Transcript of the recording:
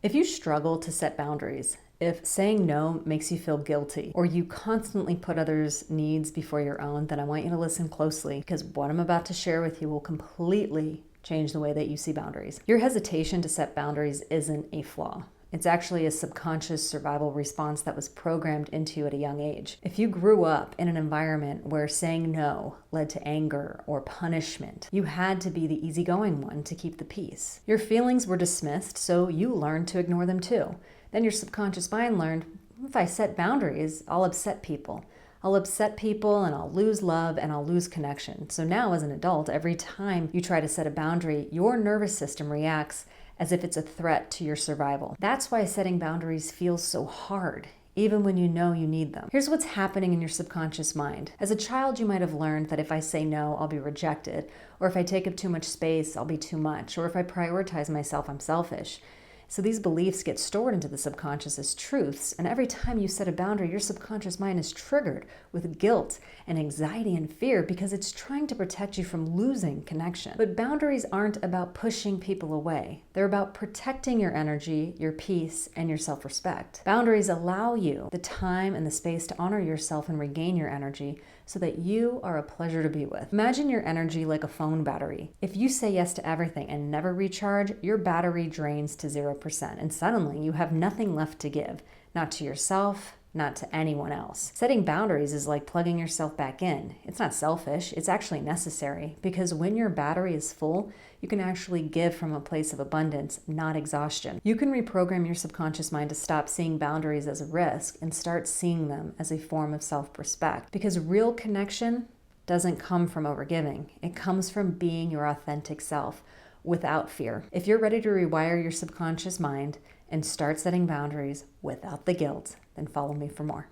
If you struggle to set boundaries, if saying no makes you feel guilty, or you constantly put others' needs before your own, then I want you to listen closely because what I'm about to share with you will completely change the way that you see boundaries. Your hesitation to set boundaries isn't a flaw. It's actually a subconscious survival response that was programmed into you at a young age. If you grew up in an environment where saying no led to anger or punishment, you had to be the easygoing one to keep the peace. Your feelings were dismissed, so you learned to ignore them too. Then your subconscious mind learned, if I set boundaries, I'll upset people. I'll upset people and I'll lose love and I'll lose connection. So now as an adult, every time you try to set a boundary, your nervous system reacts as if it's a threat to your survival. That's why setting boundaries feels so hard, even when you know you need them. Here's what's happening in your subconscious mind. As a child, you might have learned that if I say no, I'll be rejected, or if I take up too much space, I'll be too much, or if I prioritize myself, I'm selfish. So these beliefs get stored into the subconscious as truths, and every time you set a boundary, your subconscious mind is triggered with guilt and anxiety and fear because it's trying to protect you from losing connection. But boundaries aren't about pushing people away. They're about protecting your energy, your peace, and your self-respect. Boundaries allow you the time and the space to honor yourself and regain your energy so that you are a pleasure to be with. Imagine your energy like a phone battery. If you say yes to everything and never recharge, your battery drains to 0%, and suddenly you have nothing left to give, not to yourself, not to anyone else. Setting boundaries is like plugging yourself back in. It's not selfish, it's actually necessary, because when your battery is full, you can actually give from a place of abundance, not exhaustion. You can reprogram your subconscious mind to stop seeing boundaries as a risk and start seeing them as a form of self-respect, because real connection doesn't come from overgiving. It comes from being your authentic self without fear. If you're ready to rewire your subconscious mind and start setting boundaries without the guilt, then follow me for more.